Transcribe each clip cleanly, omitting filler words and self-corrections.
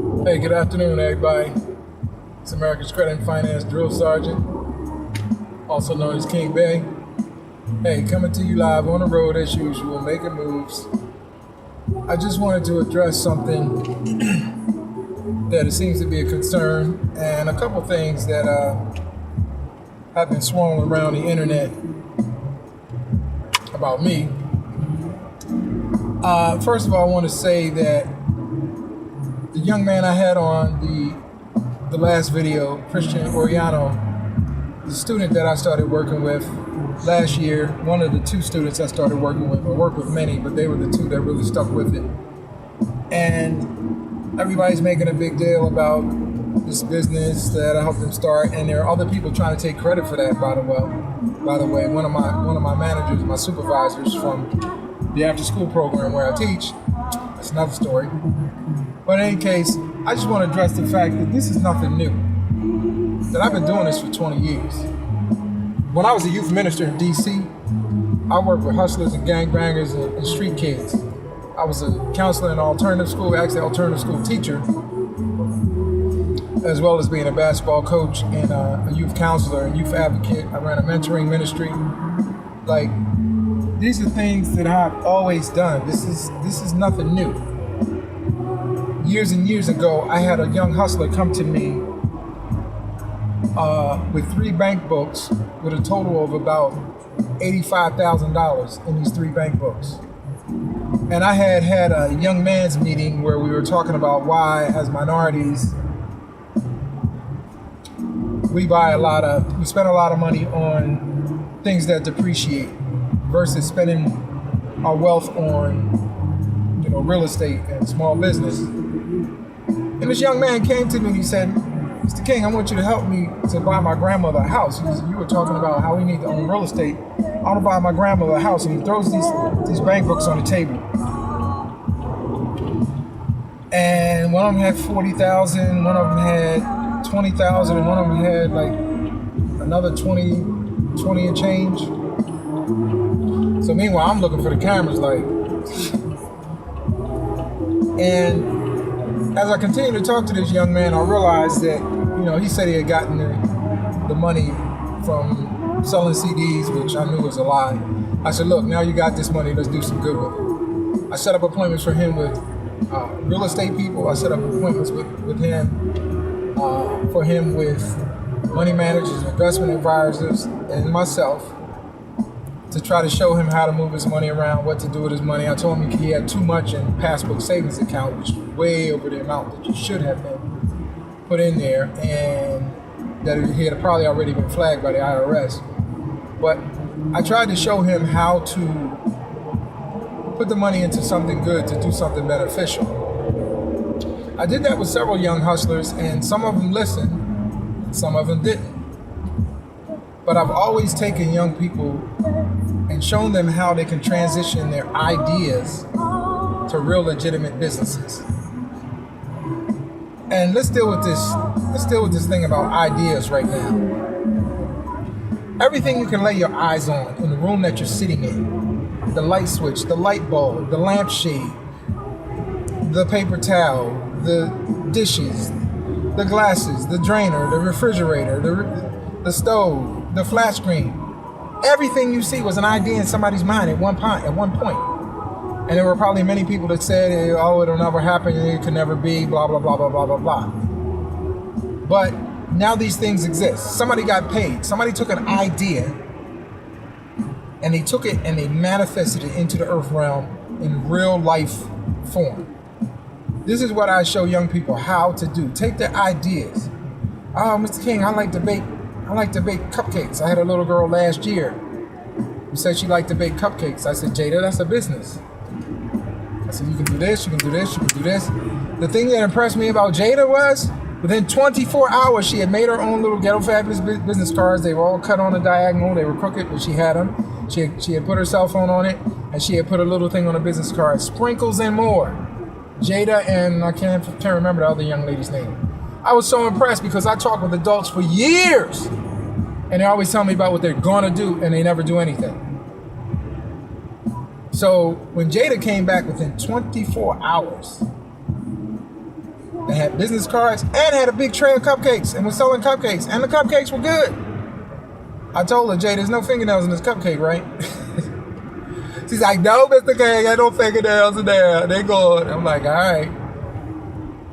Hey, good afternoon, everybody. It's America's Credit and Finance Drill Sergeant, also known as King-Bey. Hey, coming to you live on the road as usual, making moves. I just wanted to address something that it seems to be a concern, and a couple things that have been swirling around the internet about me. First of all, I want to say that the young man I had on the last video, Christian Oriano, the student that I started working with last year, one of the two students I started working with. I worked with many, but they were the two that really stuck with it. And everybody's making a big deal about this business that I helped them start, and there are other people trying to take credit for that. By the way, one of my managers, my supervisors from the after-school program where I teach, that's another story. But in any case, I just want to address the fact that this is nothing new. That I've been doing this for 20 years. When I was a youth minister in D.C., I worked with hustlers and gangbangers and street kids. I was a counselor in an alternative school, actually alternative school teacher, as well as being a basketball coach and a youth counselor and youth advocate. I ran a mentoring ministry. Like, these are things that I've always done. This is nothing new. Years and years ago, I had a young hustler come to me with 3 bank books with a total of about $85,000 in these 3 bank books. And I had a young man's meeting where we were talking about why, as minorities, we spend a lot of money on things that depreciate versus spending our wealth on, real estate and small business. And this young man came to me and he said, "Mr. King, I want you to help me to buy my grandmother a house. You were talking about how we need to own real estate. I want to buy my grandmother a house." And he throws these bank books on the table. And one of them had 40,000, one of them had 20,000, and one of them had like another 20 and change. So meanwhile, I'm looking for the cameras like, and as I continued to talk to this young man, I realized that, he said he had gotten the money from selling CDs, which I knew was a lie. I said, "Look, now you got this money, let's do some good with it." I set up appointments for him with real estate people. I set up appointments with him, for him with money managers, investment advisors, and myself, to try to show him how to move his money around, what to do with his money. I told him he had too much in passbook savings account, which was way over the amount that you should have been put in there, and that he had probably already been flagged by the IRS. But I tried to show him how to put the money into something good, to do something beneficial. I did that with several young hustlers, and some of them listened, some of them didn't. But I've always taken young people and shown them how they can transition their ideas to real legitimate businesses. And let's deal with this thing about ideas right now. Everything you can lay your eyes on in the room that you're sitting in, the light switch, the light bulb, the lampshade, the paper towel, the dishes, the glasses, the drainer, the refrigerator, the stove, the flat screen. Everything you see was an idea in somebody's mind at one point. And there were probably many people that said, "Oh, it'll never happen, it could never be, blah, blah, blah, blah, blah, blah, blah." But now these things exist. Somebody got paid. Somebody took an idea and they took it and they manifested it into the earth realm in real life form. This is what I show young people how to do. Take their ideas. "Oh, Mr. King, I like to bake cupcakes. I had a little girl last year who said she liked to bake cupcakes." I said, "Jada, that's a business." I said, "You can do this, you can do this, you can do this." The thing that impressed me about Jada was, within 24 hours, she had made her own little Ghetto Fabulous business cards. They were all cut on a diagonal. They were crooked, but she had them. She had put her cell phone on it, and she had put a little thing on a business card. Sprinkles and more. Jada, and I can't remember the other young lady's name. I was so impressed because I talked with adults for years, and they always tell me about what they're gonna do, and they never do anything. So when Jada came back within 24 hours and had business cards and had a big tray of cupcakes and was selling cupcakes. And the cupcakes were good. I told her, Jay, there's no fingernails in this cupcake, right? She's like, no, Mr. King, I don't fingernails in there. They good. I'm like, all right.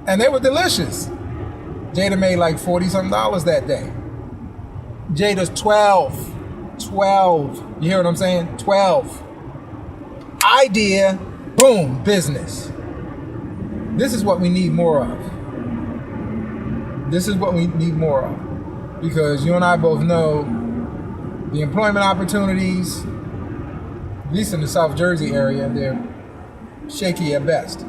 And they were delicious. Jada made like $40-something that day. Jada's 12. You hear what I'm saying? 12. Idea, boom, business. This is what we need more of. Because you and I both know the employment opportunities, at least in the South Jersey area, they're shaky at best.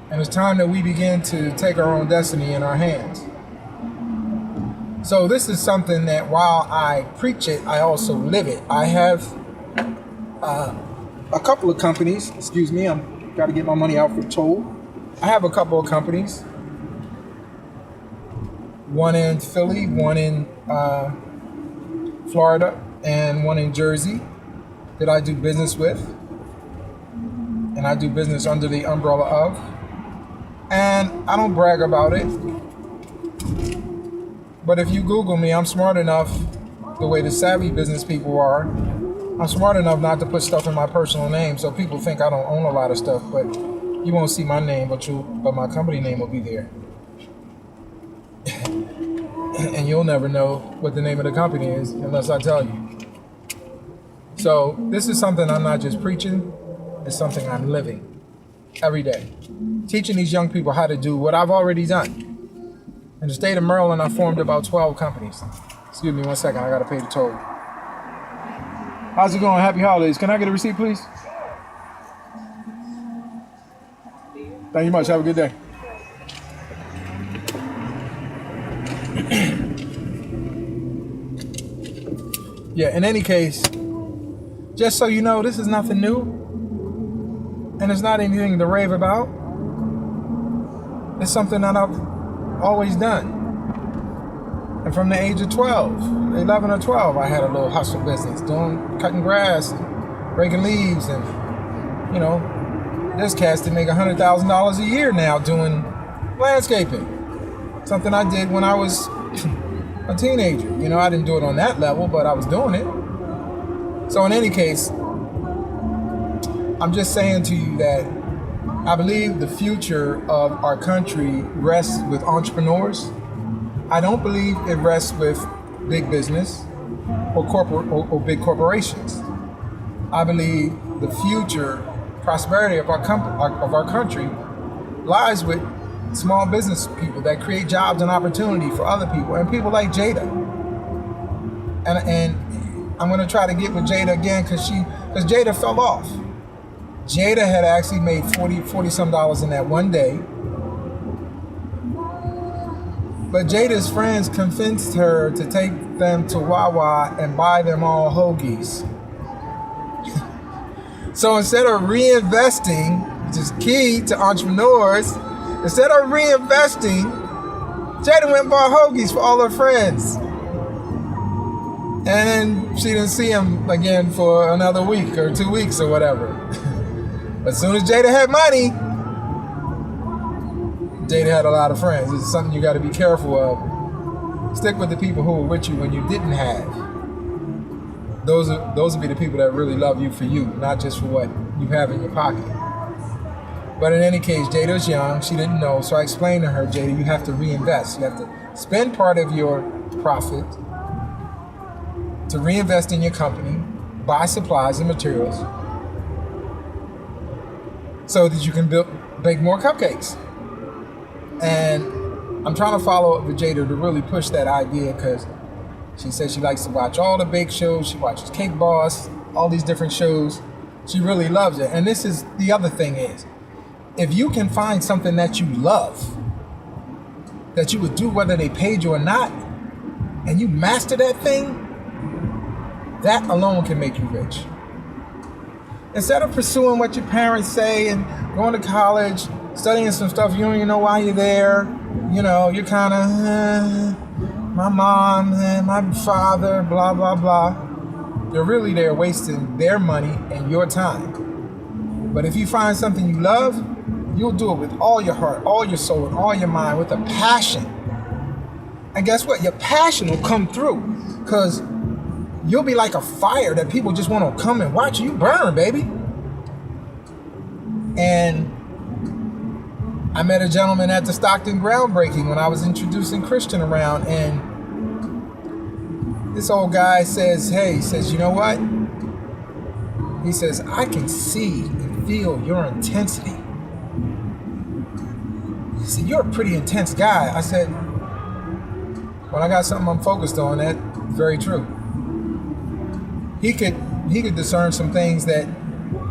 And it's time that we begin to take our own destiny in our hands. So this is something that while I preach it, I also live it. I have a couple of companies. Excuse me, I've got to get my money out for toll. I have a couple of companies. One in Philly, one in Florida, and one in Jersey that I do business with. And I do business under the umbrella of. And I don't brag about it. But if you Google me, I'm smart enough, the way the savvy business people are, I'm smart enough not to put stuff in my personal name, so people think I don't own a lot of stuff, but you won't see my name, but my company name will be there. And you'll never know what the name of the company is unless I tell you. So this is something I'm not just preaching, it's something I'm living every day. Teaching these young people how to do what I've already done. In the state of Maryland, I formed about 12 companies. Excuse me 1 second, I gotta pay the toll. How's it going? Happy holidays. Can I get a receipt, please? Thank you much. Have a good day. Yeah, in any case, just so you know, this is nothing new. And it's not anything to rave about. It's something that I've always done. And from the age of 12, 11 or 12, I had a little hustle business, cutting grass, and raking leaves, and there's cats that make $100,000 a year now doing landscaping. Something I did when I was a teenager. I didn't do it on that level, but I was doing it. So in any case, I'm just saying to you that I believe the future of our country rests with entrepreneurs. I don't believe it rests with big business or big corporations. I believe the future prosperity of our country lies with small business people that create jobs and opportunity for other people, and people like Jada. And I'm going to try to get with Jada again because Jada fell off. Jada had actually made $40 some in that one day. But Jada's friends convinced her to take them to Wawa and buy them all hoagies. So instead of reinvesting, which is key to entrepreneurs, instead of reinvesting, Jada went and bought hoagies for all her friends. And then she didn't see him again for another week or 2 weeks or whatever. But as soon as Jada had money, Jada had a lot of friends. It's something you got to be careful of. Stick with the people who were with you when you didn't have. Those will be the people that really love you for you, not just for what you have in your pocket. But in any case, Jada was young. She didn't know. So I explained to her, Jada, you have to reinvest. You have to spend part of your profit to reinvest in your company, buy supplies and materials, so that you can bake more cupcakes. And I'm trying to follow up with Jada to really push that idea because she says she likes to watch all the bake shows. She watches Cake Boss, all these different shows. She really loves it. And this is the other thing is, if you can find something that you love, that you would do whether they paid you or not, and you master that thing, that alone can make you rich. Instead of pursuing what your parents say and going to college, studying some stuff you don't even know why you're there, you're kind of, my mom and my father, blah, blah, blah. You're really there wasting their money and your time. But if you find something you love, You'll do it with all your heart, all your soul, and all your mind, with a passion. And guess what? Your passion will come through, because you'll be like a fire that people just want to come and watch you burn, baby. And I met a gentleman at the Stockton groundbreaking when I was introducing Christian around, and this old guy says, hey, he says, you know what? He says, I can see and feel your intensity. He said, you're a pretty intense guy. I said, when I got something I'm focused on, that's very true. He could discern some things that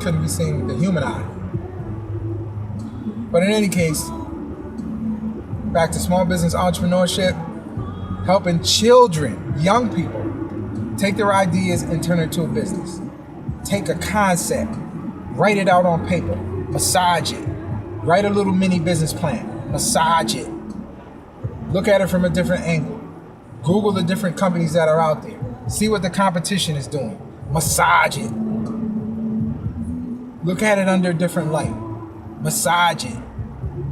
couldn't be seen with the human eye. But in any case, back to small business entrepreneurship, helping children, young people, take their ideas and turn it into a business. Take a concept, write it out on paper, massage it, write a little mini business plan, massage it, look at it from a different angle, Google the different companies that are out there, see what the competition is doing, massage it, look at it under a different light, massage it,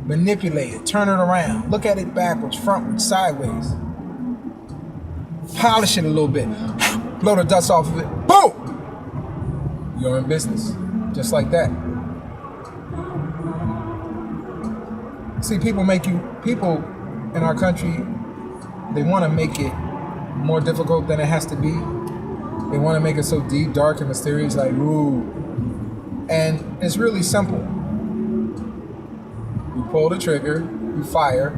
manipulate it, turn it around, look at it backwards, frontwards, sideways, polish it a little bit, blow the dust off of it, boom! You're in business, just like that. See, people in our country, they want to make it more difficult than it has to be. They want to make it so deep, dark, and mysterious, like, ooh. And it's really simple. You pull the trigger, you fire,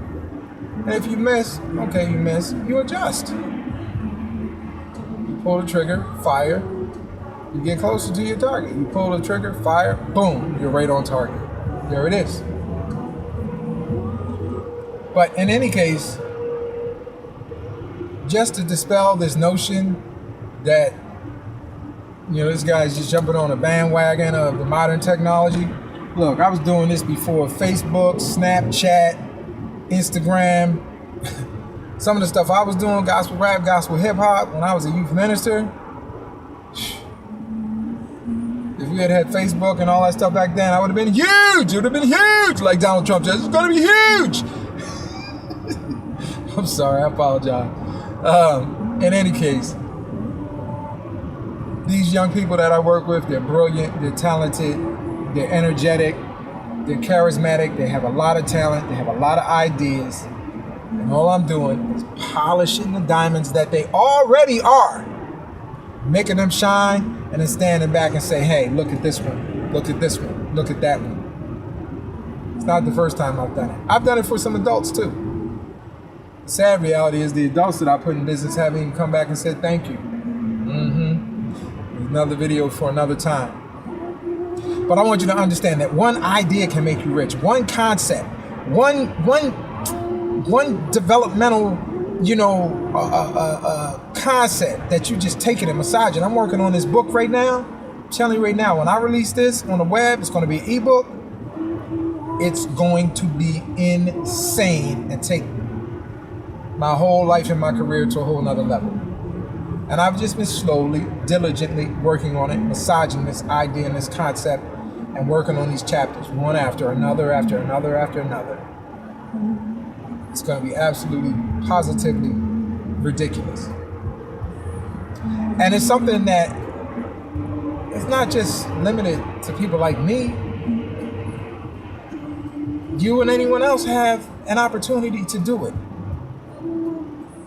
and if you miss, okay, you miss, you adjust. You pull the trigger, fire, you get closer to your target. You pull the trigger, fire, boom, you're right on target. There it is. But in any case, just to dispel this notion that, this guy's just jumping on a bandwagon of the modern technology. Look, I was doing this before Facebook, Snapchat, Instagram. Some of the stuff I was doing, gospel rap, gospel hip hop, when I was a youth minister. If we had Facebook and all that stuff back then, I would have been huge. It would have been huge, like Donald Trump says. It's going to be huge. I'm sorry, I apologize. In any case, these young people that I work with, they're brilliant, they're talented, they're energetic, they're charismatic, they have a lot of talent, they have a lot of ideas. And all I'm doing is polishing the diamonds that they already are, making them shine, and then standing back and say, hey, look at this one, look at this one, look at that one. It's not the first time I've done it. I've done it for some adults too. The sad reality is the adults that I put in business haven't even come back and said thank you. Another video for another time. But I want you to understand that one idea can make you rich. One concept, one developmental, concept that you just take it and massage it. I'm working on this book right now. I'm telling you right now, when I release this on the web, it's going to be an ebook. It's going to be insane and take my whole life and my career to a whole nother level. And I've just been slowly, diligently working on it, massaging this idea and this concept, and working on these chapters, one after another, after another, after another. It's going to be absolutely, positively ridiculous. And it's something that is not just limited to people like me. You and anyone else have an opportunity to do it.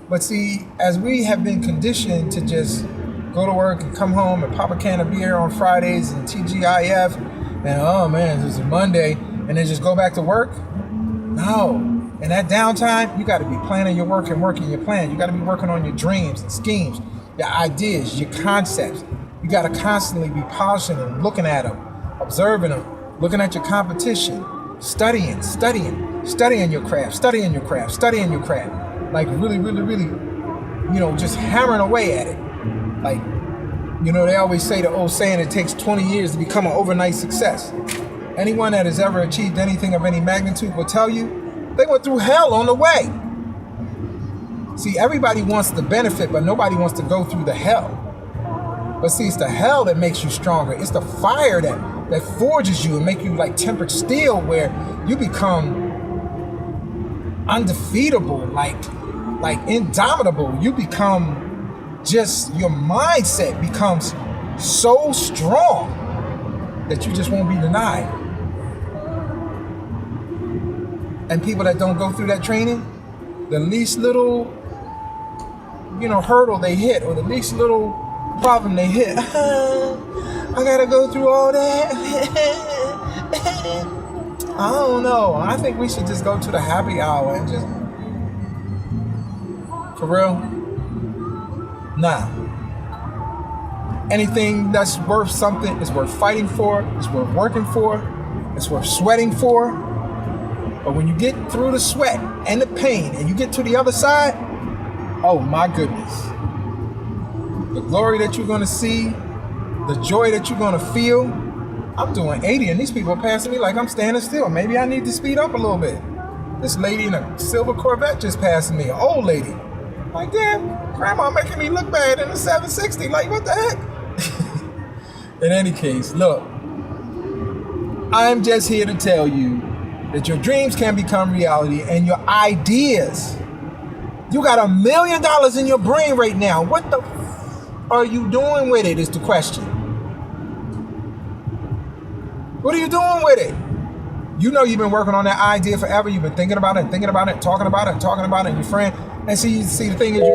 But see, as we have been conditioned to just go to work and come home and pop a can of beer on Fridays and TGIF, and oh man, this is Monday, and then just go back to work. No. In that downtime, you got to be planning your work and working your plan. You got to be working on your dreams and schemes, your ideas, your concepts. You got to constantly be polishing them, looking at them, observing them, looking at your competition, studying your craft. Like really, just hammering away at it. Like, they always say the old saying, it takes 20 years to become an overnight success. Anyone that has ever achieved anything of any magnitude will tell you they went through hell on the way. See, everybody wants the benefit, but nobody wants to go through the hell. But see, it's the hell that makes you stronger. It's the fire that that forges you and make you like tempered steel, where you become undefeatable, like indomitable. You become just, your mindset becomes so strong that you just won't be denied. And people that don't go through that training, the least little, hurdle they hit, or the least little problem they hit, I gotta go through all that. I don't know. I think we should just go to the happy hour and just, for real? Nah. Anything that's worth something is worth fighting for, it's worth working for, it's worth sweating for. But when you get through the sweat and the pain and you get to the other side, oh my goodness. The glory that you're gonna see, the joy that you're gonna feel. I'm doing 80 and these people are passing me like I'm standing still. Maybe I need to speed up a little bit. This lady in a silver Corvette just passing me, an old lady. Like, damn, grandma making me look bad in a 760. Like, what the heck? In any case, look, I'm just here to tell you that your dreams can become reality, and your ideas. You got $1 million in your brain right now. What the are you doing with it is the question. What are you doing with it? You know you've been working on that idea forever. You've been thinking about it, talking about it, and your friend. And see, the thing is, you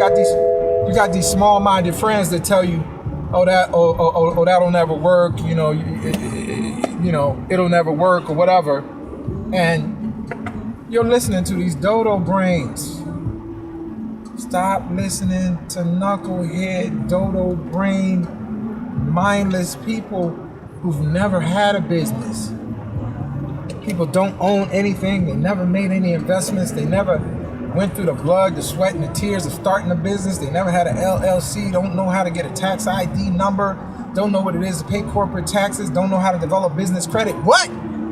got these small-minded friends that tell you, oh, that'll never work. It'll never work or whatever. And you're listening to these dodo brains. Stop listening to knucklehead, dodo brain, mindless people who've never had a business. People don't own anything. They never made any investments. They never went through the blood, the sweat, and the tears of starting a business. They never had an LLC, don't know how to get a tax ID number, don't know what it is to pay corporate taxes, don't know how to develop business credit. What?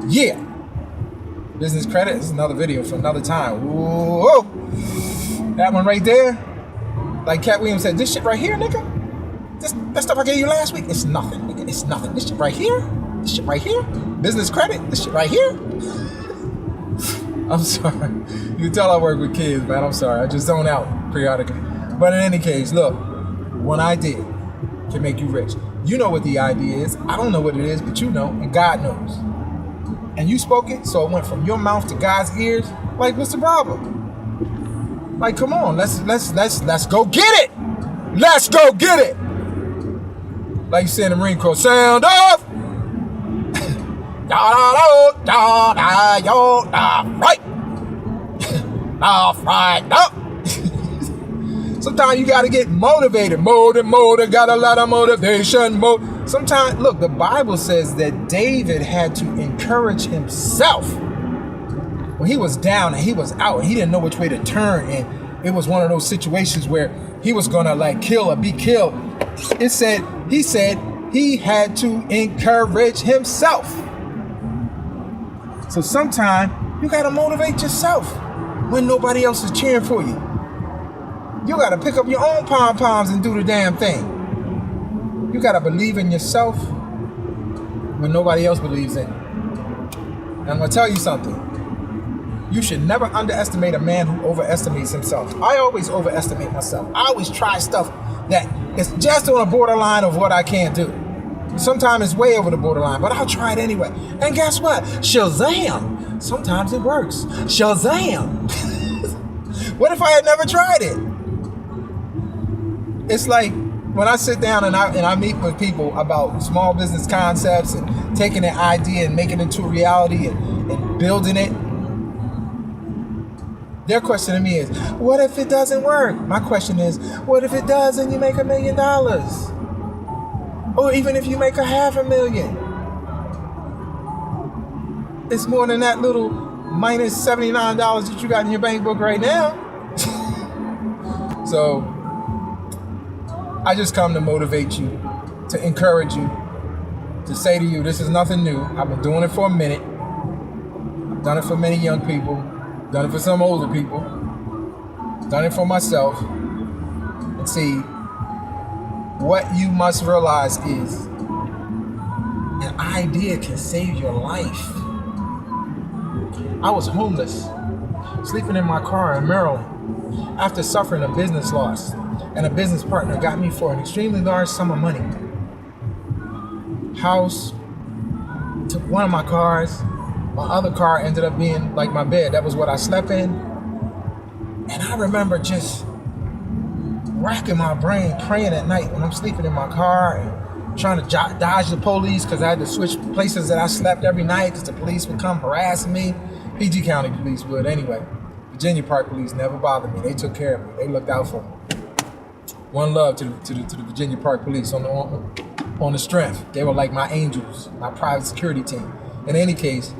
Yeah. Business credit is another video for another time. Whoa. That one right there, like Cat Williams said, this shit right here, nigga, that stuff I gave you last week, it's nothing, nigga, it's nothing. This shit right here, business credit, this shit right here. I'm sorry. You can tell I work with kids, man. I'm sorry. I just zone out periodically. But in any case, look, one idea can make you rich. You know what the idea is. I don't know what it is, but you know, and God knows. And you spoke it, so it went from your mouth to God's ears. Like, what's the problem? Like, come on, let's go get it. Let's go get it. Like you said in the Marine Corps, sound off. Right. Right up. Sometimes you got to get motivated. Motive, got a lot of motivation. Sometimes, look, the Bible says that David had to encourage himself. When he was down and he was out and he didn't know which way to turn, and it was one of those situations where he was gonna like kill or be killed. He said he had to encourage himself. So sometimes you gotta motivate yourself when nobody else is cheering for you. You gotta pick up your own pom-poms and do the damn thing. You gotta believe in yourself when nobody else believes in you. And I'm gonna tell you something. You should never underestimate a man who overestimates himself. I always overestimate myself. I always try stuff that is just on the borderline of what I can't do. Sometimes it's way over the borderline, but I'll try it anyway. And guess what? Shazam! Sometimes it works. Shazam! What if I had never tried it? It's like when I sit down and I meet with people about small business concepts and taking an idea and making it into a reality and building it. Their question to me is, what if it doesn't work? My question is, what if it does and you make $1 million? Or even if you make $500,000? It's more than that little minus $79 that you got in your bank book right now. So, I just come to motivate you, to encourage you, to say to you, this is nothing new. I've been doing it for a minute. I've done it for many young people. Done it for some older people. Done it for myself. And see, what you must realize is, and idea can save your life. I was homeless, sleeping in my car in Maryland after suffering a business loss, and a business partner got me for an extremely large sum of money. House, took one of my cars. My other car ended up being like my bed. That was what I slept in. And I remember just racking my brain, praying at night when I'm sleeping in my car and trying to dodge the police because I had to switch places that I slept every night because the police would come harassing me. PG County police would anyway. Virginia Park police never bothered me. They took care of me. They looked out for me. One love to the Virginia Park police on the strength. They were like my angels, my private security team. In any case,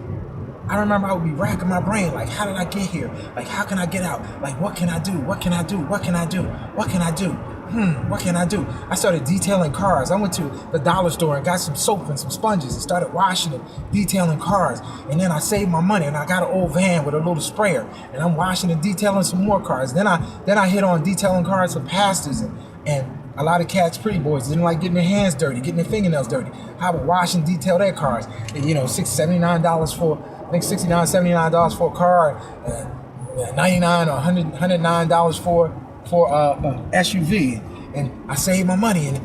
I remember I would be racking my brain, like, how did I get here? Like, how can I get out? Like, what can I do? What can I do? What can I do? What can I do? What can I do? I started detailing cars. I went to the dollar store and got some soap and some sponges and started washing and detailing cars. And then I saved my money and I got an old van with a little sprayer and I'm washing and detailing some more cars. Then I hit on detailing cars for pastors and a lot of cats, pretty boys, didn't like getting their hands dirty, getting their fingernails dirty. I would wash and detail their cars. And, $79 for, I think $69, $79 for a car, $99 or $109 for SUV. And I saved my money. And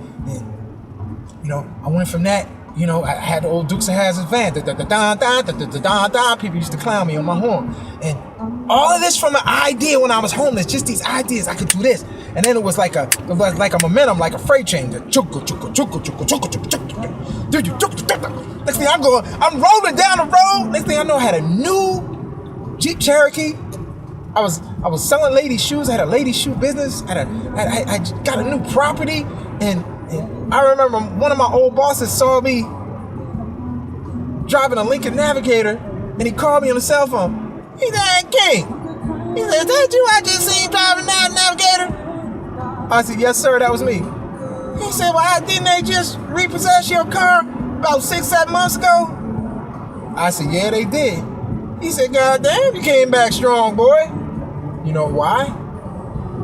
I went from that. I had the old Dukes of Hazzard van. People used to clown me on my horn. And all of this from an idea when I was homeless, just these ideas, I could do this. And then it was like a momentum, like a freight train. Next thing I'm rolling down the road. Next thing I know, I had a new Jeep Cherokee. I was selling ladies' shoes. I had a ladies' shoe business. I got a new property. And I remember one of my old bosses saw me driving a Lincoln Navigator, and he called me on the cell phone. He said, "King," he said, "Is that you I just seen driving that Navigator?" I said, "Yes, sir, that was me." He said, "Well, didn't they just repossess your car about 6-7 months ago?" I said, "Yeah, they did." He said, "God damn, you came back strong, boy." You know why?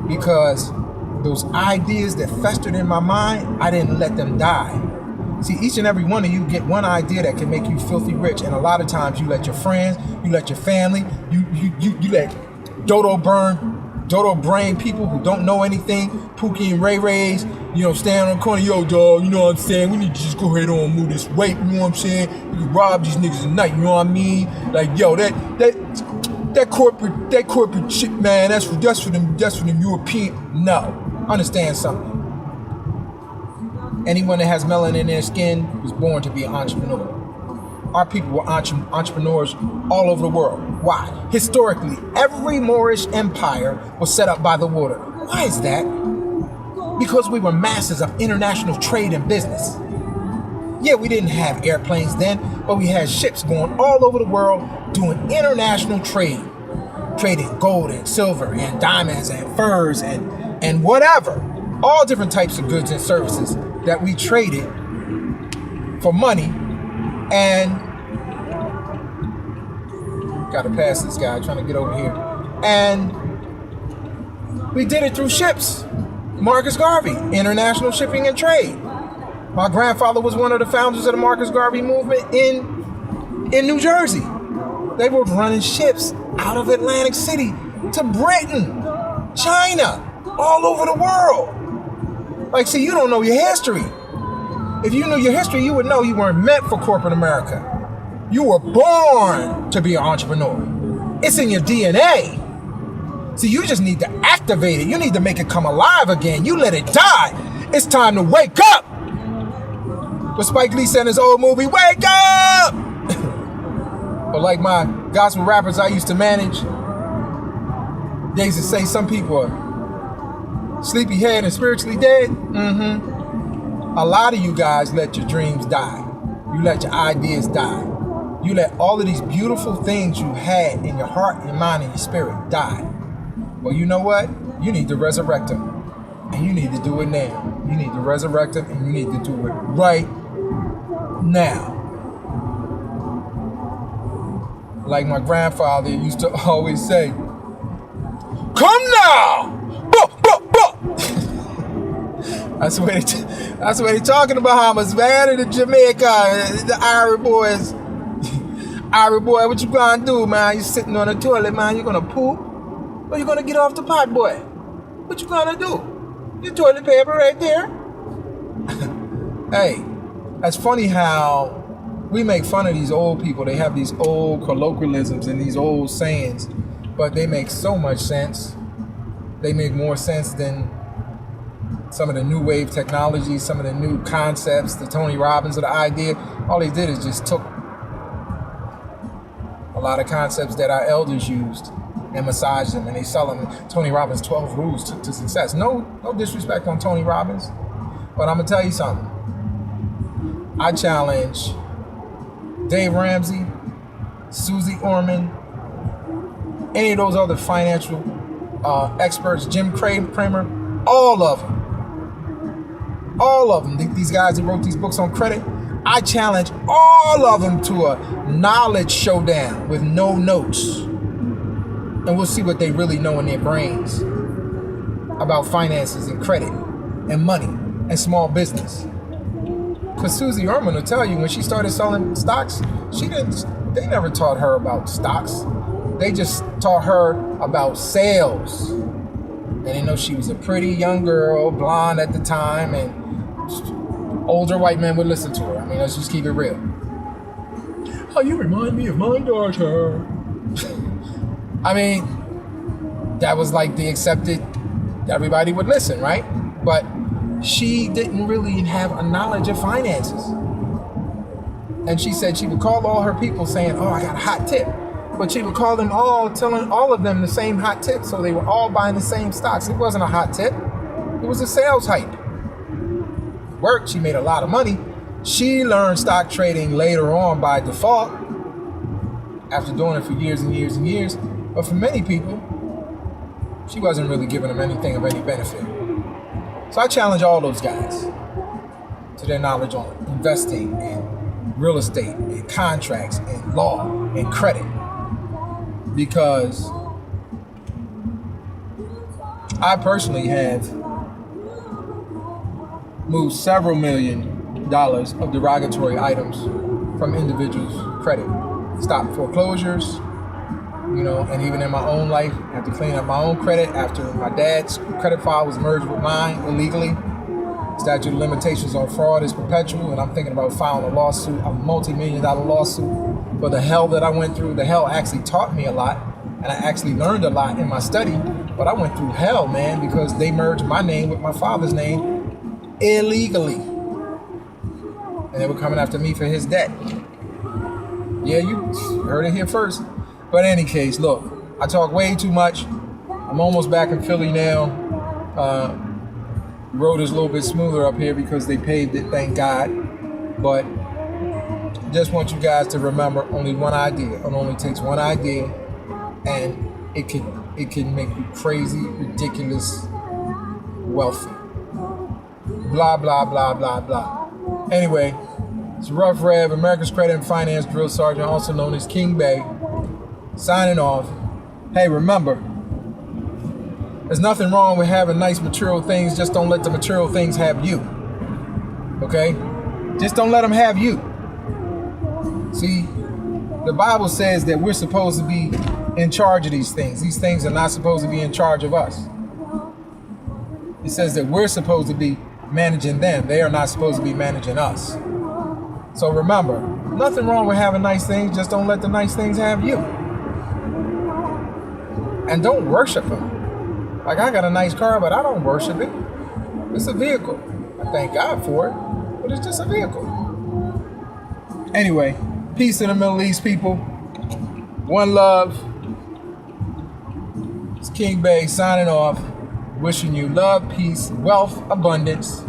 Because those ideas that festered in my mind, I didn't let them die. See, each and every one of you get one idea that can make you filthy rich, and a lot of times you let your friends, you let your family, you let dodo brain people who don't know anything, Pookie and Ray Rays, stand on the corner, yo, dog, you know what I'm saying? We need to just go ahead on and move this weight, you know what I'm saying? We can rob these niggas at night, you know what I mean? Like, yo, that corporate shit, man, that's for them European. No. Understand something. Anyone that has melanin in their skin was born to be an entrepreneur. Our people were entrepreneurs all over the world. Why? Historically, every Moorish empire was set up by the water. Why is that? Because we were masters of international trade and business. Yeah, we didn't have airplanes then, but we had ships going all over the world doing international trade. Trading gold and silver and diamonds and furs and whatever. All different types of goods and services that we traded for money. And gotta pass this guy trying to get over here. And we did it through ships. Marcus Garvey, International Shipping and Trade. My grandfather was one of the founders of the Marcus Garvey movement in New Jersey. They were running ships out of Atlantic City to Britain, China, all over the world. Like, see, you don't know your history. If you knew your history, you would know you weren't meant for corporate America. You were born to be an entrepreneur. It's in your DNA. See, you just need to activate it. You need to make it come alive again. You let it die. It's time to wake up. What Spike Lee said in his old movie, wake up! But like my gospel rappers I used to manage, they used to say some people are sleepyhead and spiritually dead. A lot of you guys let your dreams die. You let your ideas die. You let all of these beautiful things you had in your heart, your mind, and your spirit die. Well, you know what? You need to resurrect them. And you need to do it now. You need to resurrect them and you need to do it right now. Like my grandfather used to always say, come now! That's what they talking about, Bahamas, man. And the Jamaica, the Irish boys. Irish boy, what you gonna do, man? You sitting on the toilet, man. You gonna poop? Or you gonna get off the pot, boy? What you gonna do? Your toilet paper right there. Hey, that's funny how we make fun of these old people. They have these old colloquialisms and these old sayings, but they make so much sense. They make more sense than some of the new wave technology, some of the new concepts, the Tony Robbins of the idea. All they did is just took a lot of concepts that our elders used and massaged them, and they sell them. Tony Robbins' 12 rules to success. No disrespect on Tony Robbins, but I'm gonna tell you something. I challenge Dave Ramsey, Susie Orman, any of those other financial experts, Jim Cramer, all of them, these guys that wrote these books on credit, I challenge all of them to a knowledge showdown with no notes. And we'll see what they really know in their brains about finances and credit and money and small business. Because Susie Orman will tell you when she started selling stocks, they never taught her about stocks. They just taught her about sales. And they know she was a pretty young girl, blonde at the time, and older white men would listen to her. I mean, let's just keep it real. Oh, you remind me of my daughter. I mean, that was like the accepted, everybody would listen, right? But she didn't really have a knowledge of finances. And she said she would call all her people saying, oh, I got a hot tip. But she would call them all, telling all of them the same hot tip. So they were all buying the same stocks. It wasn't a hot tip. It was a sales hype. Worked, she made a lot of money. She learned stock trading later on by default after doing it for years and years and years. But for many people, she wasn't really giving them anything of any benefit. So I challenge all those guys to their knowledge on investing and real estate and contracts and law and credit. Because I personally have moved several $1 million of derogatory items from individuals' credit. Stop foreclosures, and even in my own life, I have to clean up my own credit after my dad's credit file was merged with mine illegally. Statute of limitations on fraud is perpetual, and I'm thinking about filing a lawsuit, a multi-million-dollar lawsuit for the hell that I went through. The hell actually taught me a lot, and I actually learned a lot in my study, but I went through hell, man, because they merged my name with my father's name illegally. And they were coming after me for his debt. Yeah, you heard it here first. But in any case, look, I talk way too much. I'm almost back in Philly now. Road is a little bit smoother up here because they paved it, thank God. But just want you guys to remember only one idea. It only takes one idea, and it can make you crazy, ridiculous, wealthy. Blah, blah, blah, blah, blah. Anyway, it's Rough Rev, America's Credit and Finance Drill Sergeant, also known as King-Bey, signing off. Hey, remember, there's nothing wrong with having nice material things. Just don't let the material things have you. Okay? Just don't let them have you. See, the Bible says that we're supposed to be in charge of these things. These things are not supposed to be in charge of us. It says that we're supposed to be managing them. They are not supposed to be managing us. So remember, nothing wrong with having nice things. Just don't let the nice things have you. And don't worship them. Like, I got a nice car, but I don't worship it. It's a vehicle. I thank God for it, but it's just a vehicle. Anyway, peace in the Middle East, people. One love. It's King-Bey signing off. Wishing you love, peace, wealth, abundance.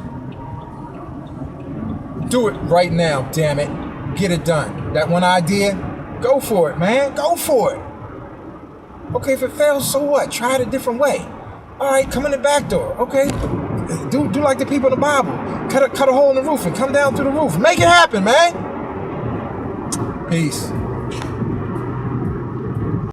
Do it right now, damn it. Get it done. That one idea, go for it, man. Go for it. Okay, if it fails, so what? Try it a different way. All right, come in the back door. Okay, do like the people in the Bible. Cut a hole in the roof and come down through the roof. Make it happen, man. Peace.